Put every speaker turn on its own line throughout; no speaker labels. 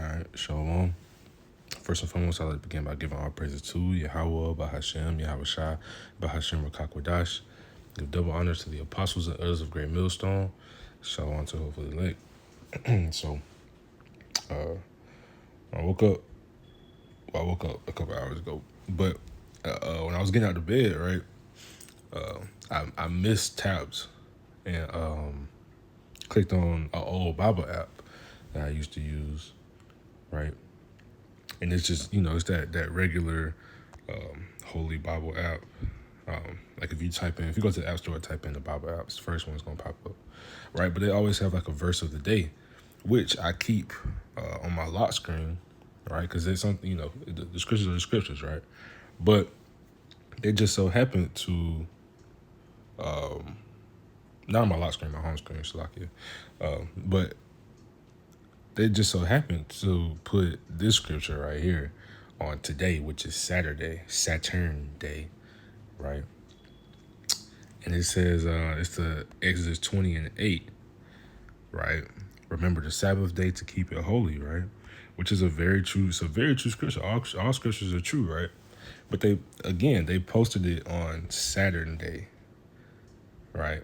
right, shalom. First and foremost, I'd like to begin by giving all praises to Yahweh, Bahashem, Yahweh Shai, Bahashem Rakakwadash. Give double honor to the apostles and others of Great Millstone. Shalom to hopefully elect. So, I woke up. Well, I woke up a couple hours ago, but when I was getting out of bed, right, I missed tabs and clicked on an old Bible app that I used to use, right? And it's just, it's that regular Holy Bible app. Like if you go to the App Store and type in the Bible apps, the first one's going to pop up, right? But they always have like a verse of the day, which I keep on my lock screen, right? Because it's something, the scriptures are the scriptures, right? But they just so happen to, not on my lock screen, my home screen, Shalakia, but they just so happen to put this scripture right here on today, which is Saturn Day, right? And it says, it's the Exodus 20:8, right? Remember the Sabbath day to keep it holy, right? Which is a very true scripture. All scriptures are true, right? But they posted it on Saturn Day, right?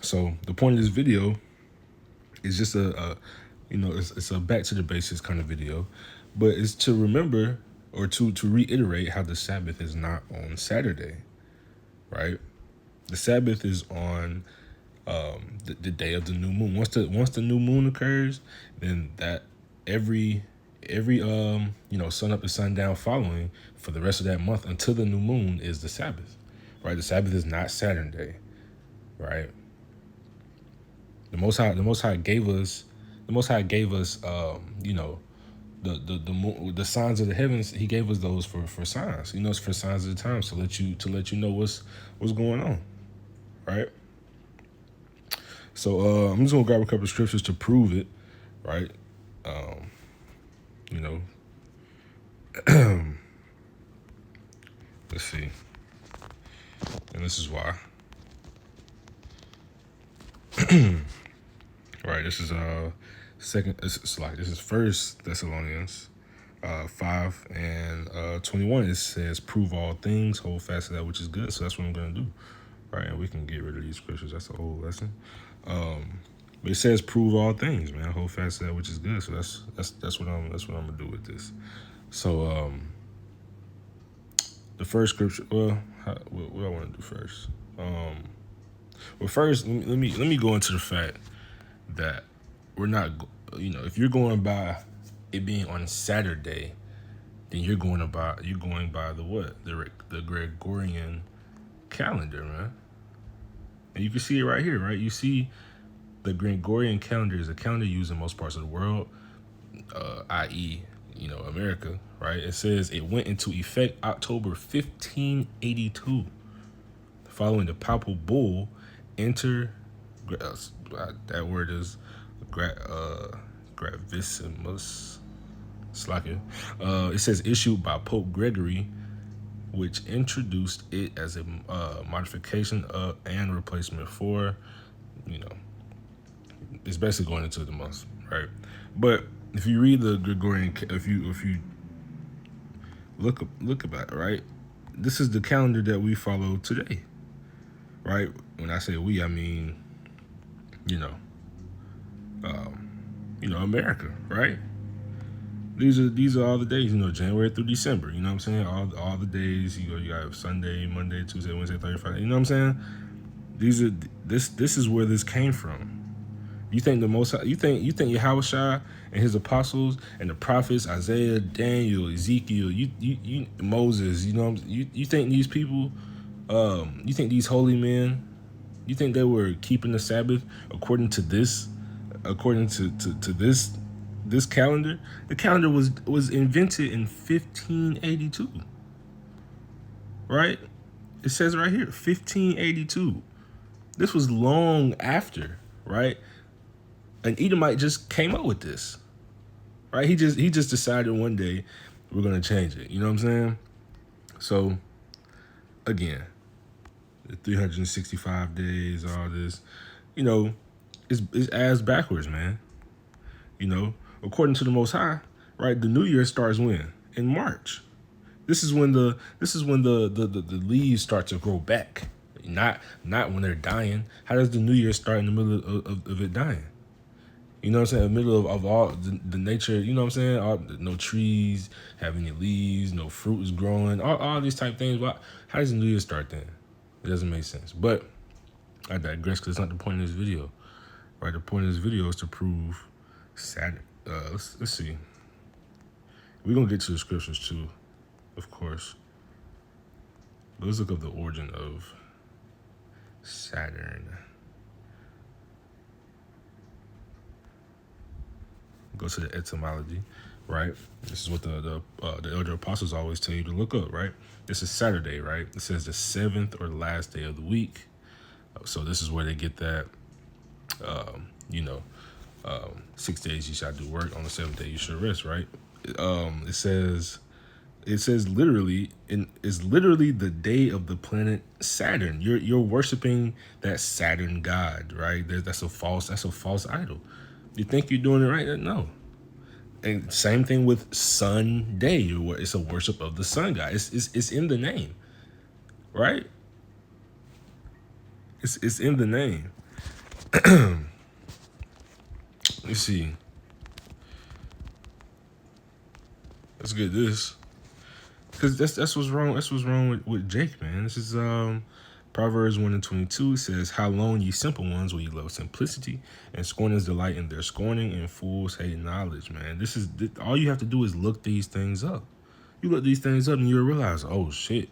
So the point of this video is just it's a back to the basics kind of video, but it's to remember or to reiterate how the Sabbath is not on Saturday, right? The Sabbath is on the day of the new moon. Once the new moon occurs, then that every sun up and sundown following for the rest of that month until the new moon is the Sabbath, right? The Sabbath is not Saturn Day, right? The Most High gave us the signs of the heavens. He gave us those for signs. It's for signs of the times to let you know what's going on, right? So I'm just gonna grab a couple of scriptures to prove it, right? Let's see, and this is why. Right, this is this is First Thessalonians 5:21. It says, "Prove all things, hold fast to that which is good." So that's what I'm gonna do, right? And we can get rid of these scriptures. That's the whole lesson. But it says, "Prove all things, man. Hold fast to that which is good." So that's what I'm gonna do with this. So the first scripture. Well, what do I want to do first? Well, first let me go into the fact that we're not, if you're going by it being on Saturday, then you're going by the what? The Gregorian calendar, man. And you can see it right here, right? You see the Gregorian calendar is a calendar used in most parts of the world, i.e., America, right? It says it went into effect October 1582, following the papal bull that word is gravissimus. Slacker. It says issued by Pope Gregory, which introduced it as a modification of and replacement for, it's basically going into the months, right? But if you read the Gregorian, if you look about it, right, this is the calendar that we follow today, right? When I say we, I mean, America, right? These are all the days, January through December. You know what I'm saying? All the days. You got Sunday, Monday, Tuesday, Wednesday, Thursday, Friday. You know what I'm saying? This is where this came from. You think you think Yahweh Shai and his apostles and the prophets, Isaiah, Daniel, Ezekiel, you Moses, you think these people, you think these holy men, you think they were keeping the Sabbath according to this calendar? The calendar was invented in 1582. Right? It says right here, 1582. This was long after, right? An Edomite just came up with this. Right? He just decided one day we're gonna change it. You know what I'm saying? So again, the 365 days, all this, it's ass backwards, man. According to the Most High, right? The new year starts when? In March. This is when the leaves start to grow back. Not when they're dying. How does the new year start in the middle of it dying? You know what I'm saying? In the middle of all the nature, you know what I'm saying? No trees have any leaves, no fruit is growing, all these type things. How does the new year start then? It doesn't make sense. But I digress because it's not the point of this video. Right? The point of this video is to prove Saturn. Let's see. We're going to get to the scriptures too, of course. But let's look up the origin of Saturn. Go to the etymology, right? This is what the elder apostles always tell you to look up, right? This is Saturday, right? It says the 7th or last day of the week. So this is where they get that, you know, 6 days you shall do work, on the 7th day you shall rest, right? It says literally, it's literally the day of the planet Saturn. You're worshiping that Saturn god, right? That's a false idol. You think you're doing it right? No. And same thing with Sunday. It's a worship of the sun god. It's in the name, right? It's in the name. Let's see. Let's get this. Because that's what's wrong. That's what's wrong with Jake, man. This is Proverbs 1:22 says, "How long, ye simple ones, will ye love simplicity, and scorners delight in their scorning, and fools hate knowledge." Man, all you have to do is look these things up. You look these things up, and you'll realize, oh shit.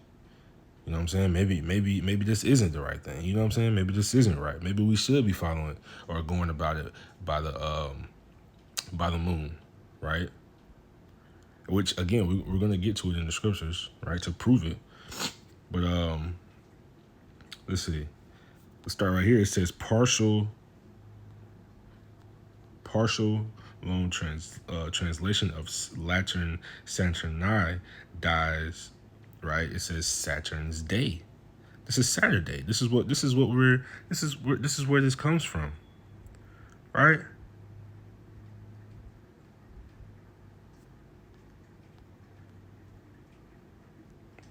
You know what I'm saying? Maybe this isn't the right thing. You know what I'm saying? Maybe this isn't right. Maybe we should be following or going about it by the moon, right? Which again, we're gonna get to it in the scriptures, right, to prove it. But let's see. Let's start right here. It says partial loan translation of Latin Saturni dies, right? It says Saturn's day. This is Saturday. This is where this comes from, right?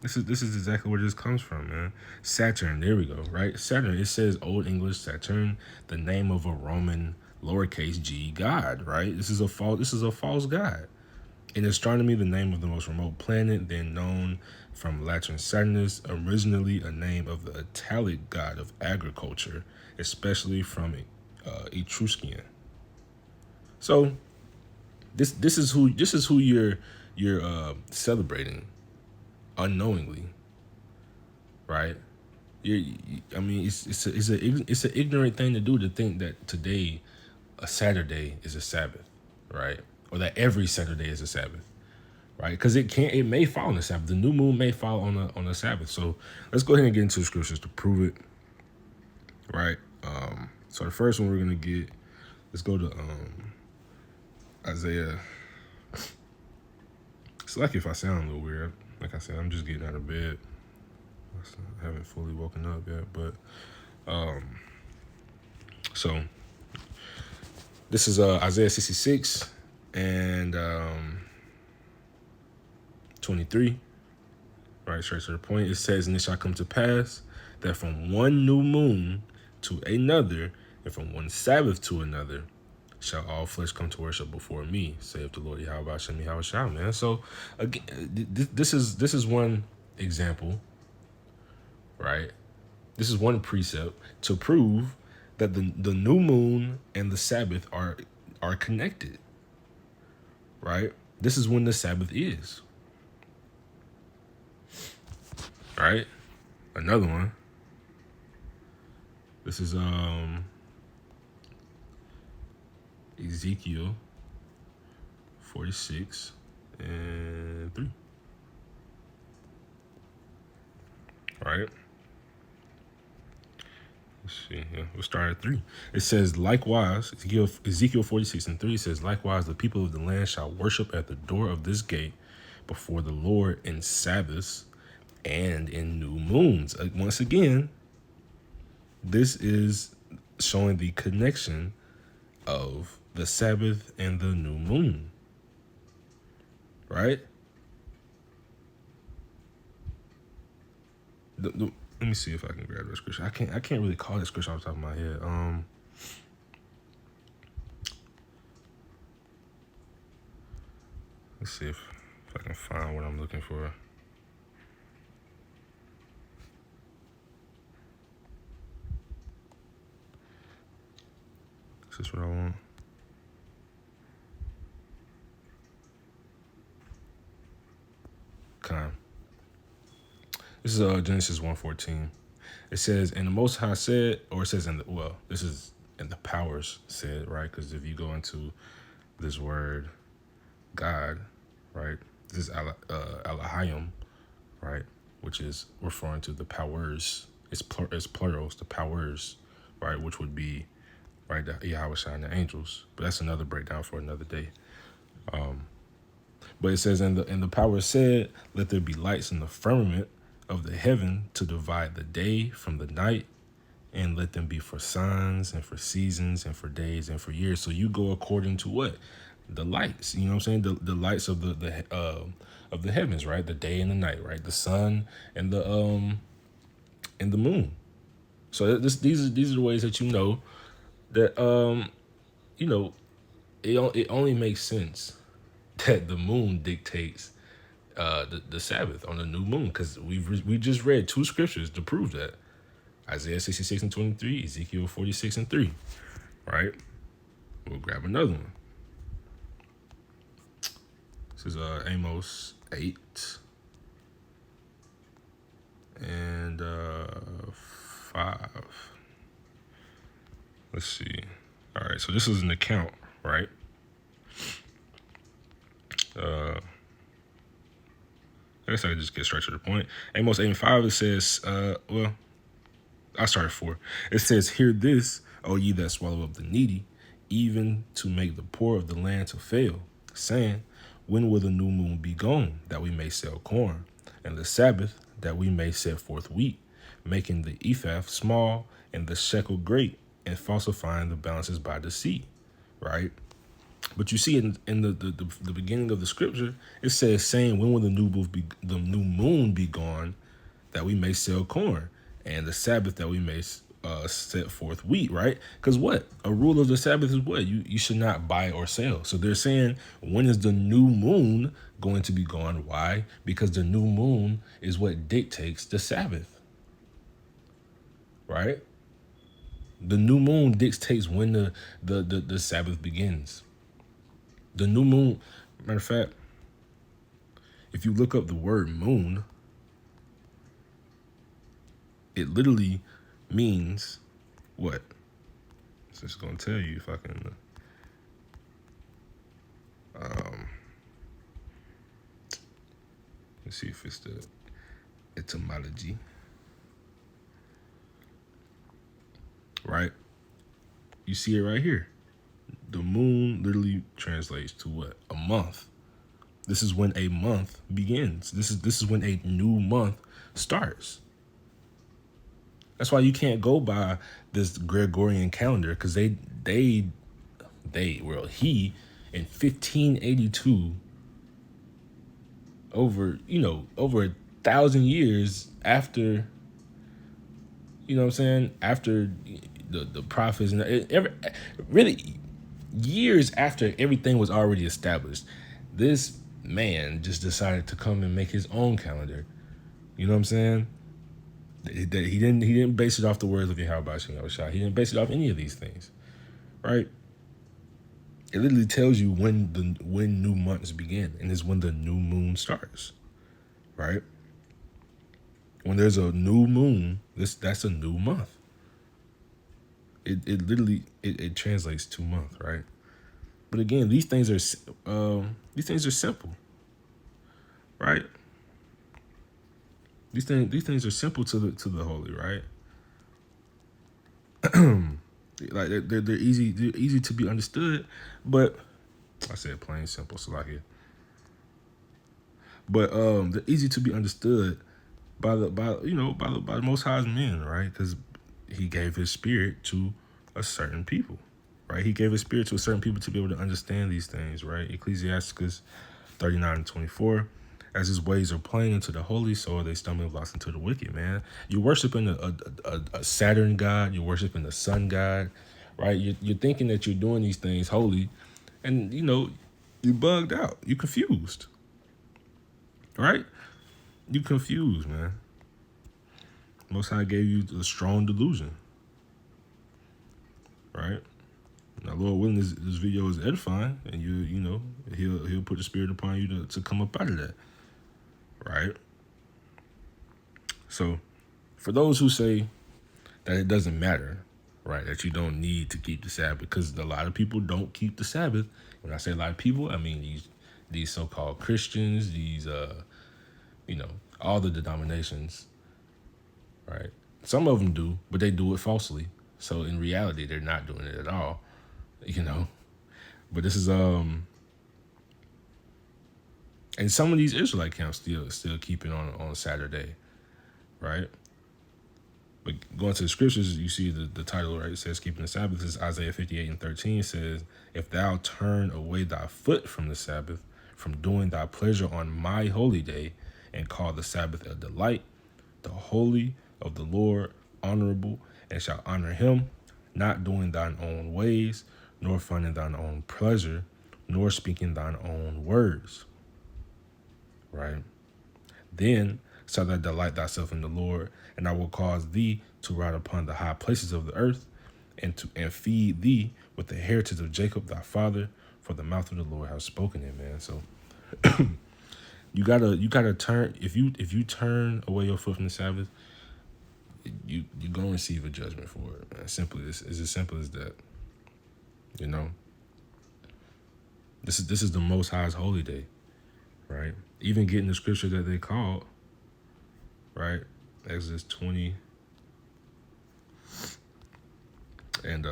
This is exactly where this comes from, man. Saturn, there we go, right? Saturn, it says Old English Saturn, the name of a Roman lowercase g god, right? This is a false god. In astronomy, the name of the most remote planet, then known from Latin Saturnus, originally a name of the Italic god of agriculture, especially from Etruscan. So this is who you're celebrating unknowingly, right? I mean, it's an ignorant thing to do, to think that today, a Saturday, is a Sabbath, right? Or that every Saturday is a Sabbath, right? Because it may fall on the Sabbath. The new moon may fall on a Sabbath. So let's go ahead and get into the scriptures to prove it, right? So the first one we're gonna get, let's go to Isaiah. It's like if I sound a little weird. Like I said, I'm just getting out of bed. I haven't fully woken up yet, but so this is Isaiah 66 and 23. Right, straight to the point. It says, "And it shall come to pass that from one new moon to another, and from one Sabbath to another, shall all flesh come to worship before me, saith the Lord Yahweh Shem Yahweh, man." So again, this is one example, right? This is one precept to prove that the new moon and the Sabbath are connected, right? This is when the Sabbath is, right? Another one. This is Ezekiel 46 and 3. Right? Let's see. Yeah, we'll start at 3. It says, likewise, Ezekiel 46 and 3 says, "Likewise, the people of the land shall worship at the door of this gate before the Lord in Sabbaths and in new moons." Once again, this is showing the connection of the Sabbath and the new moon, right? Let me see if I can grab that scripture. I can't really call that scripture off the top of my head. Let's see if I can find what I'm looking for. Is this what I want? Con. This is Genesis 1:14. It says, and the Most High said, or it says this is in the powers said, right? Because if you go into this word God, right? This is Elohim, right? Which is referring to the powers. It's plurals, the powers, right? Which would be, right, the Yahweh and the angels. But that's another breakdown for another day. But it says, in the power said, let there be lights in the firmament of the heaven to divide the day from the night, and let them be for signs and for seasons and for days and for years. So you go according to what? The lights, you know what I'm saying? The lights of the heavens, right? The day and the night, right? The sun and the moon. So these are the ways that you know that you know it only makes sense that the moon dictates the Sabbath on the new moon, because we just read two scriptures to prove that. Isaiah 66:23, Ezekiel 46:3, right? We'll grab another one. This is Amos 8 and 5. Let's see. All right, so this is an account, right? I guess I could just get straight to the point. Amos 8 and 5, it says, I started 4. It says, hear this, O ye that swallow up the needy, even to make the poor of the land to fail, saying, when will the new moon be gone, that we may sell corn, and the Sabbath, that we may set forth wheat, making the ephah small and the shekel great, and falsifying the balances by deceit, right? But you see in the beginning of the scripture, it says, saying, when will the new moon be gone, that we may sell corn, and the Sabbath, that we may set forth wheat, right? Because what? A rule of the Sabbath is what? You should not buy or sell. So they're saying, when is the new moon going to be gone? Why? Because the new moon is what dictates the Sabbath, right? The new moon dictates when the Sabbath begins. The new moon, matter of fact, if you look up the word moon, it literally means what? So it's going to tell you if I can. Let's see if it's the etymology. Right? You see it right here. The moon literally translates to what? A month. This is when a month begins. This is when a new month starts. That's why you can't go by this Gregorian calendar, because he in 1582, over 1,000 years after, you know what I'm saying, after the prophets and really years after everything was already established, this man just decided to come and make his own calendar. You know what I'm saying? He didn't base it off the words of Yahweh Shah. He didn't base it off any of these things, right? It literally tells you when new months begin, and is when the new moon starts, right? When there's a new moon, that's a new month. It literally translates to month, right? But again, these things are simple, right? These things are simple to the holy, right? Like they're easy to be understood, but I said plain simple, Salakia. But they're easy to be understood by the Most High's men, right? Because He gave His Spirit to a certain people, right? He gave His Spirit to a certain people to be able to understand these things, right? Ecclesiasticus 39 and 24. As his ways are plain into the holy, so are they stumbling blocks into the wicked, man. You're worshiping a Saturn god. You're worshiping the sun god, right? You're thinking that you're doing these things holy, and, you bugged out. You confused, right? You confused, man. Most High gave you a strong delusion, right? Now, Lord willing, this video is edifying, and he'll put the spirit upon you to come up out of that, right? So, for those who say that it doesn't matter, right, that you don't need to keep the Sabbath, because a lot of people don't keep the Sabbath. When I say a lot of people, I mean these so-called Christians, these all the denominations, right? Some of them do, but they do it falsely. So in reality, they're not doing it at all, But this is and some of these Israelite camps still keep it on Saturday, right? But going to the scriptures, you see the title, right? It says, keeping the Sabbath. This is Isaiah 58 and 13 says, if thou turn away thy foot from the Sabbath, from doing thy pleasure on my holy day, and call the Sabbath a delight, the holy of the Lord honorable, and shall honor him, not doing thine own ways, nor finding thine own pleasure, nor speaking thine own words. Right? Then shalt thou delight thyself in the Lord, and I will cause thee to ride upon the high places of the earth, and feed thee with the heritage of Jacob thy father, for the mouth of the Lord has spoken it, man. So you gotta turn, if you turn away your foot from the Sabbath, you're gonna receive a judgment for it, man. It's as simple as that. This is the Most High's holy day, right? Even getting the scripture that they called, right? Exodus 20 and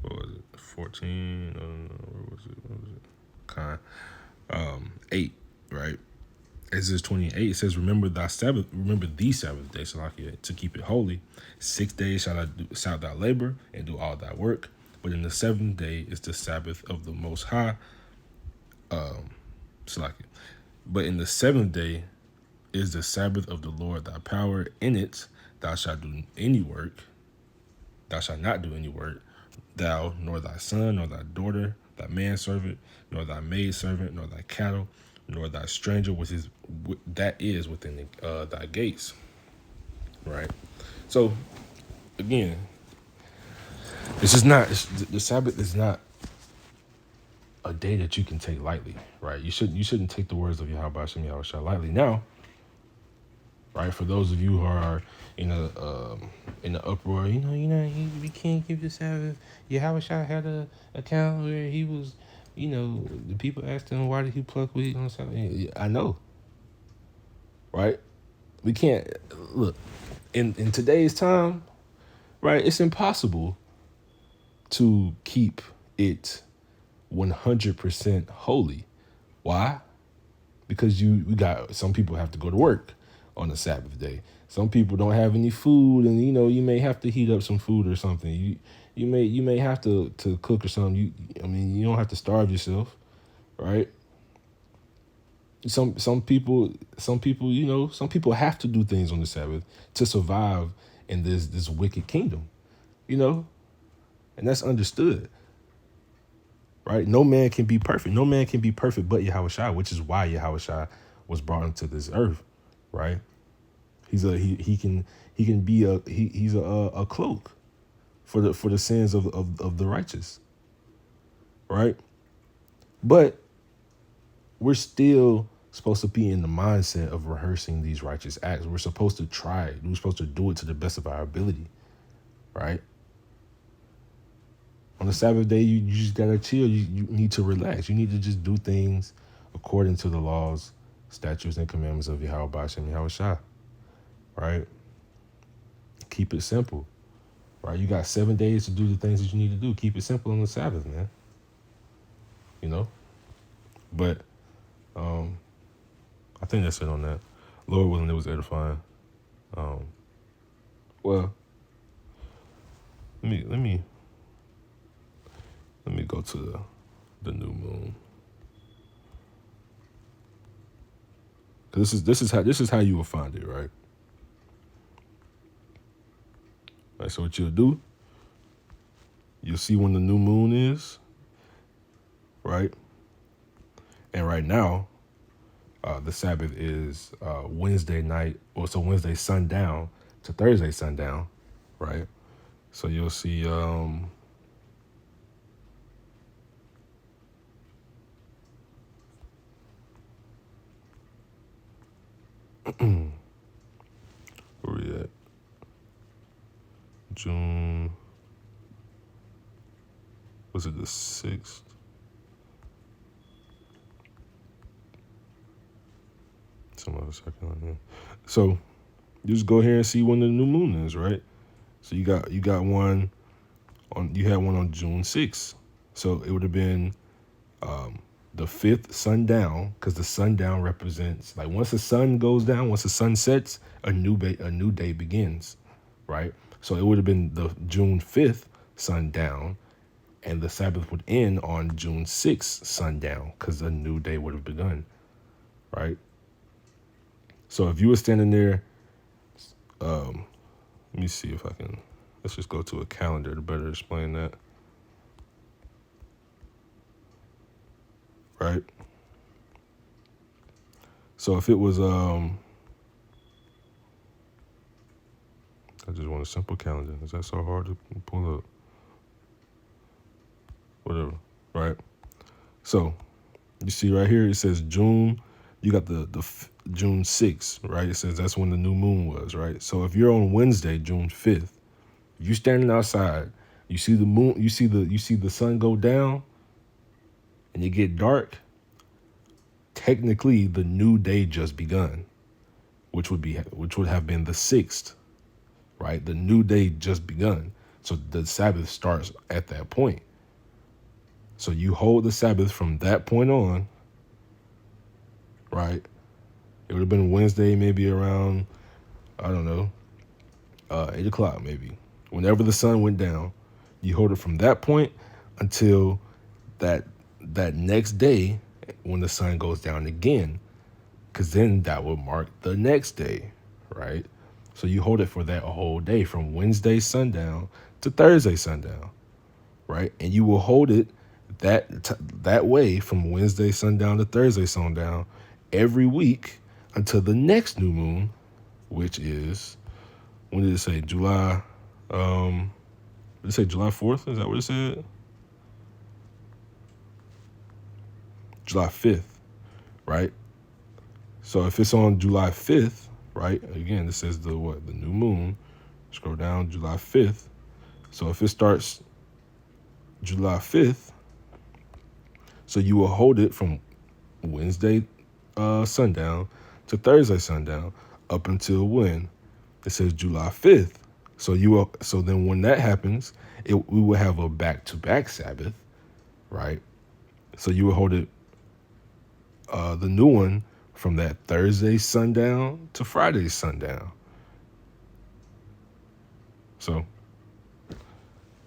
what was it? 14. Where was it? 8, right? Exodus 28 says, remember the Sabbath day, Salakia, to keep it holy. 6 days shalt thou labor and do all thy work, but in the 7th day is the Sabbath of the Most High. Salakia. But in the 7th day is the Sabbath of the Lord thy power. In it thou shalt do any work. Thou shalt not do any work. Thou, nor thy son, nor thy daughter, thy manservant, nor thy maidservant, nor thy cattle, nor thy stranger that is within thy gates. Right? So, again, the Sabbath is not a day that you can take lightly, right? You shouldn't take the words of Yahweh Shem Yahushua lightly. Now, right, for those of you who are in the uproar, we can't keep the Sabbath. Yahushua had a account where he was, the people asked him, why did he pluck wheat on Sabbath? I know, right? We can't, look, in today's time, right, it's impossible to keep it 100% holy. Why? Because we got some people have to go to work on the Sabbath day. Some people don't have any food, and you may have to heat up some food or something. You may have to cook or something. You don't have to starve yourself, right? Some people have to do things on the Sabbath to survive in this wicked kingdom, and that's understood. Right? No man can be perfect. No man can be perfect but Yahushua, which is why Yahushua was brought into this earth, right? He's he can be a cloak for the sins of the righteous, right? But we're still supposed to be in the mindset of rehearsing these righteous acts. We're supposed to try it. We're supposed to do it to the best of our ability, right? On the Sabbath day, you just gotta chill. You need to relax. You need to just do things according to the laws, statutes, and commandments of Yahweh Bashem Yahushua. Right? Keep it simple. Right? You got 7 days to do the things that you need to do. Keep it simple on the Sabbath, man. But I think that's it on that. Lord willing, it was edifying. Well, let me go to the new moon. This is how you will find it, right? Right. So what you'll do, you'll see when the new moon is, right? And right now, the Sabbath is Wednesday night, or so Wednesday sundown to Thursday sundown, right? So you'll see. Where we at? June. Was it the 6th? Some other second on there. So you just go here and see when the new moon is, right? So you got one on. You had one on June 6th. So it would have been the 5th sundown, because the sundown represents, like, once the sun goes down, once the sun sets, a new day begins, right? So it would have been the June 5th sundown, and the Sabbath would end on June 6th sundown, because a new day would have begun, right? So if you were standing there, let me see if I can. Let's just go to a calendar to better explain that. Right. So if it was, I just want a simple calendar. Is that so hard to pull up? Whatever. Right. So you see right here, it says June. You got the June 6th, right? It says that's when the new moon was, right? So if you're on Wednesday, June 5th, you standing outside, you see the moon, you see the sun go down, and it get dark. Technically, the new day just begun, which would have been the 6th, right? The new day just begun. So the Sabbath starts at that point. So you hold the Sabbath from that point on, right? It would have been Wednesday, maybe around, I don't know, 8 o'clock maybe. Whenever the sun went down, you hold it from that point until that next day when the sun goes down again, because then that will mark the next day, right? So you hold it for that whole day, from Wednesday sundown to Thursday sundown, right? And you will hold it that way from Wednesday sundown to Thursday sundown every week until the next new moon, which is, when did it say? July. Did it say July 4th? Is that what it said? July 5th, right? So if it's on July 5th, right? Again, this says the new moon. Scroll down, July 5th. So if it starts July 5th, so you will hold it from Wednesday sundown to Thursday sundown up until when? It says July 5th. So then when that happens, we will have a back-to-back Sabbath, right? So you will hold it, the new one, from that Thursday sundown to Friday sundown. So,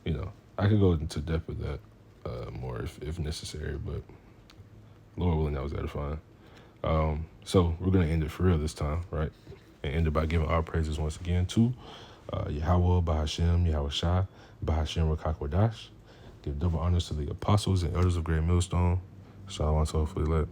I could go into depth with that more if necessary, but Lord willing, that was edifying. So we're going to end it for real this time, right? And end it by giving our praises once again to Yahweh, Bahashem, Yahweh Shai, Bahashem, Rakakwadash. Give double honors to the apostles and elders of Great Millstone. Shalom, hopefully let.